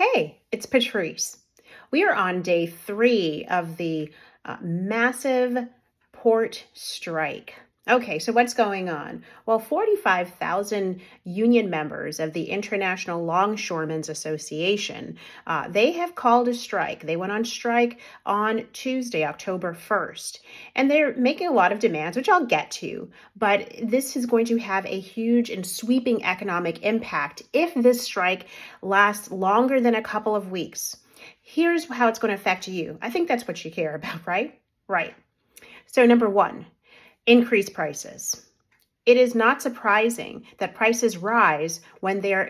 Hey, it's Patrice. We are on day 3 of the massive port strike. Okay, so what's going on? Well, 45,000 union members of the International Longshoremen's Association, they have called a strike. They went on strike on Tuesday, October 1st, and they're making a lot of demands, which I'll get to, but this is going to have a huge and sweeping economic impact if this strike lasts longer than a couple of weeks. Here's how it's going to affect you. I think that's what you care about, right? Right. So number one, increase prices. It is not surprising that prices rise when there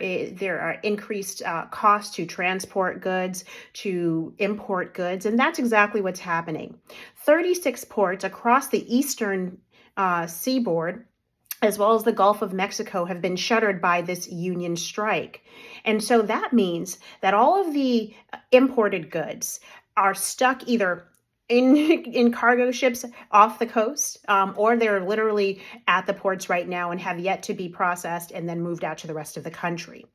are increased costs to transport goods, to import goods, and that's exactly what's happening. 36 ports across the eastern seaboard as well as the Gulf of Mexico have been shuttered by this union strike. And so that means that all of the imported goods are stuck either in cargo ships off the coast, or they're literally at the ports right now and have yet to be processed and then moved out to the rest of the country.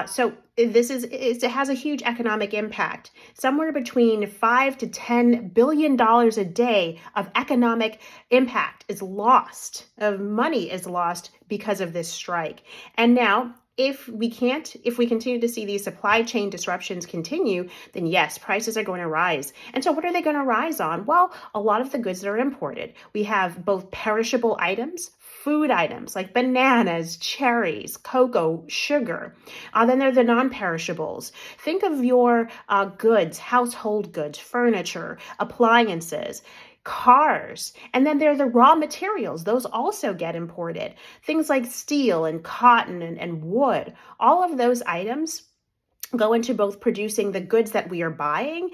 So it has a huge economic impact. Somewhere between $5 to $10 billion a day of economic impact is lost, of money is lost because of this strike. And now, if we continue to see these supply chain disruptions continue, then yes, prices are going to rise. And so what are they going to rise on? Well, a lot of the goods that are imported. We have both perishable items, food items like bananas, cherries, cocoa, sugar. Then there are the non-perishables. Think of your goods, household goods, furniture, appliances, cars, and then there are the raw materials. Those also get imported. Things like steel and cotton and wood. All of those items go into both producing the goods that we are buying,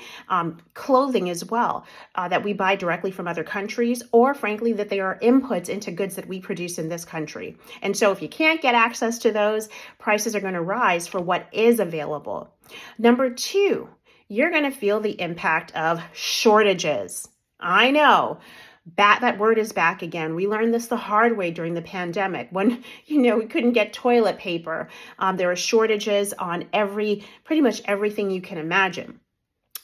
clothing as well, that we buy directly from other countries, or frankly, that they are inputs into goods that we produce in this country. And so if you can't get access to those, prices are going to rise for what is available. Number two, you're going to feel the impact of shortages. I know. That word is back again. We learned this the hard way during the pandemic when, we couldn't get toilet paper. There were shortages on pretty much everything you can imagine.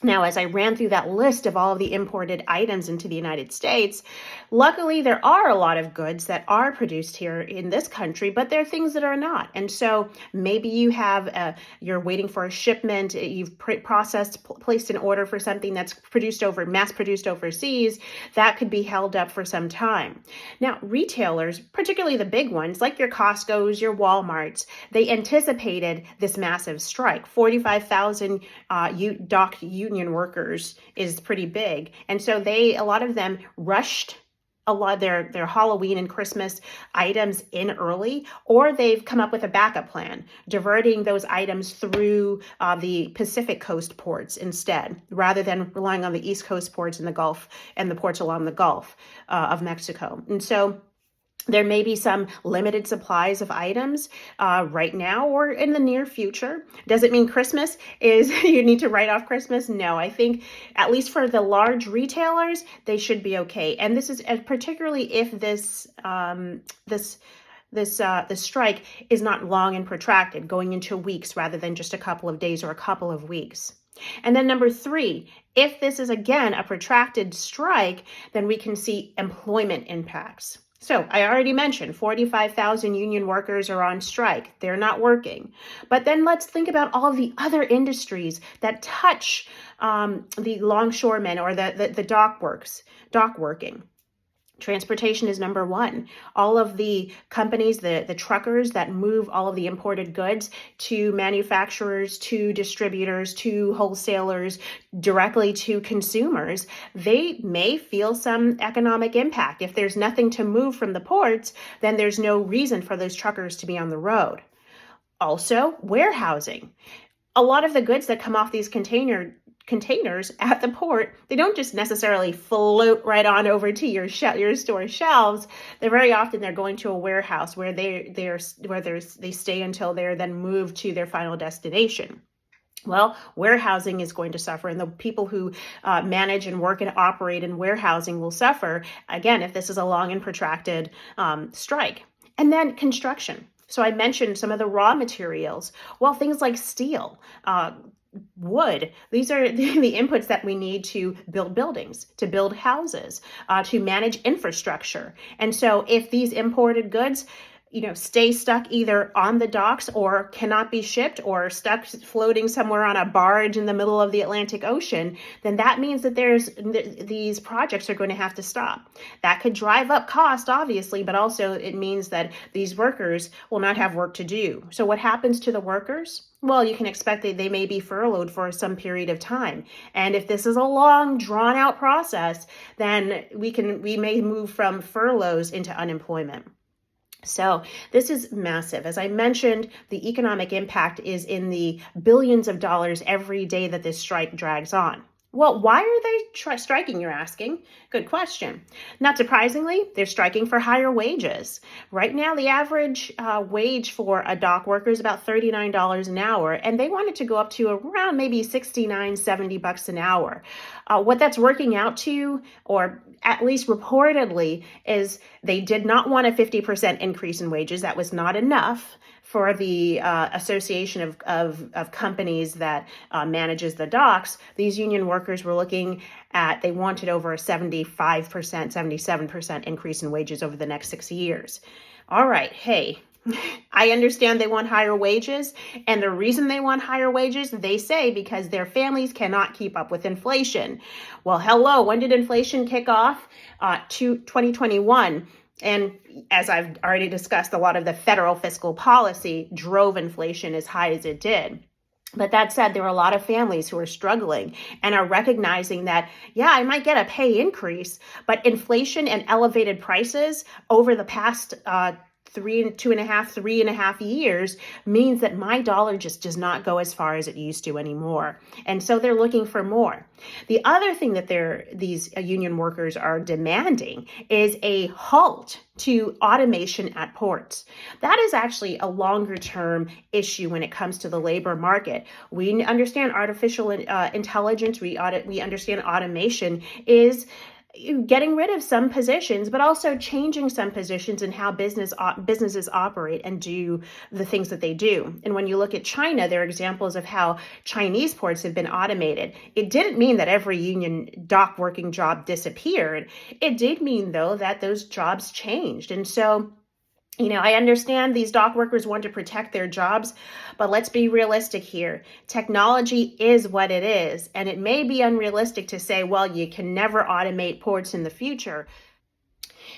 Now, as I ran through that list of all of the imported items into the United States, luckily there are a lot of goods that are produced here in this country, but there are things that are not. And so maybe you're waiting for a shipment, you've placed an order for something that's mass produced overseas, that could be held up for some time. Now, retailers, particularly the big ones like your Costco's, your Walmarts, they anticipated this massive strike. 45,000 docked union workers is pretty big. And so a lot of them rushed a lot of their Halloween and Christmas items in early, or they've come up with a backup plan, diverting those items through the Pacific Coast ports instead, rather than relying on the East Coast ports in the Gulf and the ports along the Gulf of Mexico. And so there may be some limited supplies of items right now or in the near future. Does it mean Christmas you need to write off Christmas? No, I think at least for the large retailers, they should be okay. And this is particularly if this strike is not long and protracted, going into weeks rather than just a couple of days or a couple of weeks. And then number three, if this is again a protracted strike, then we can see employment impacts. So I already mentioned 45,000 union workers are on strike. They're not working. But then let's think about all of the other industries that touch the longshoremen or the dock working. Transportation is number one. All of the companies, the truckers that move all of the imported goods to manufacturers, to distributors, to wholesalers, directly to consumers, they may feel some economic impact. If there's nothing to move from the ports, then there's no reason for those truckers to be on the road. Also, warehousing. A lot of the goods that come off these containers at the port, they don't just necessarily float right on over to your store shelves. Very often they're going to a warehouse where they stay until they're then moved to their final destination. Well, warehousing is going to suffer, and the people who manage and work and operate in warehousing will suffer, again, if this is a long and protracted strike. And then construction. So I mentioned some of the raw materials. Well, things like steel, wood. These are the inputs that we need to build buildings, to build houses, to manage infrastructure. And so if these imported goods, stay stuck either on the docks or cannot be shipped or stuck floating somewhere on a barge in the middle of the Atlantic Ocean, then that means that these projects are going to have to stop. That could drive up cost, obviously, but also it means that these workers will not have work to do. So what happens to the workers? Well, you can expect that they may be furloughed for some period of time. And if this is a long, drawn out process, then we may move from furloughs into unemployment. So this is massive. As I mentioned, the economic impact is in the billions of dollars every day that this strike drags on. Well, why are they striking, you're asking? Good question. Not surprisingly, they're striking for higher wages. Right now, the average wage for a dock worker is about $39 an hour, and they want it to go up to around maybe $69, $70 an hour. What that's working out to, or at least reportedly, is they did not want a 50% increase in wages. That was not enough for the association of companies that manages the docks. These union workers were looking at, they wanted over a 75%, 77% increase in wages over the next 6 years. All right, hey, I understand they want higher wages, and the reason they want higher wages, they say, because their families cannot keep up with inflation. Well, hello, when did inflation kick off? 2021. And as I've already discussed, a lot of the federal fiscal policy drove inflation as high as it did. But that said, there are a lot of families who are struggling and are recognizing that, yeah, I might get a pay increase, but inflation and elevated prices over the past 3.5 years means that my dollar just does not go as far as it used to anymore. And so they're looking for more. The other thing that these union workers are demanding is a halt to automation at ports. That is actually a longer term issue when it comes to the labor market. We understand artificial intelligence. We understand automation is getting rid of some positions, but also changing some positions in how businesses operate and do the things that they do. And when you look at China, there are examples of how Chinese ports have been automated. It didn't mean that every union dock working job disappeared. It did mean, though, that those jobs changed. And so I understand these dock workers want to protect their jobs, but let's be realistic here. Technology is what it is, and it may be unrealistic to say, well, you can never automate ports in the future.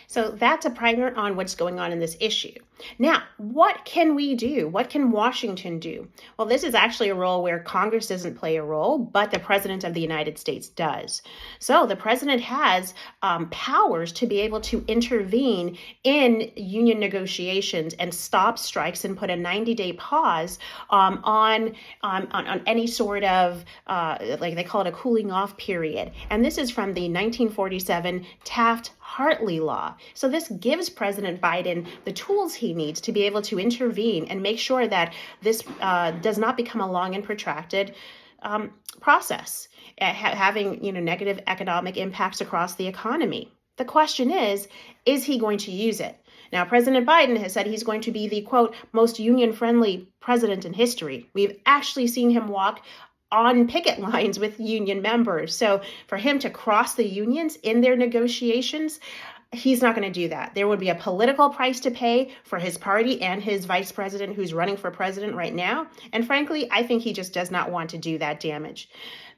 So that's a primer on what's going on in this issue. Now, what can we do? What can Washington do? Well, this is actually a role where Congress doesn't play a role, but the President of the United States does. So the President has powers to be able to intervene in union negotiations and stop strikes and put a 90-day pause on any sort of, like they call it a cooling off period. And this is from the 1947 Taft-Hartley law. So this gives President Biden the tools he needs to be able to intervene and make sure that this does not become a long and protracted process, having negative economic impacts across the economy. The question is he going to use it? Now, President Biden has said he's going to be the, quote, most union-friendly president in history. We've actually seen him walk on picket lines with union members. So for him to cross the unions in their negotiations, he's not going to do that. There would be a political price to pay for his party and his vice president who's running for president right now. And frankly, I think he just does not want to do that damage.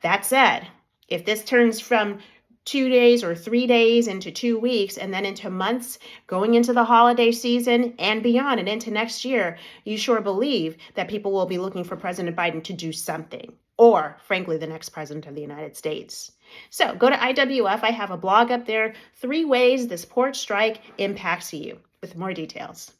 That said, if this turns from 2 days or 3 days into 2 weeks and then into months going into the holiday season and beyond and into next year, you sure believe that people will be looking for President Biden to do something, or frankly, the next president of the United States. So go to IWF. I have a blog up there, 3 ways this port strike impacts you, with more details.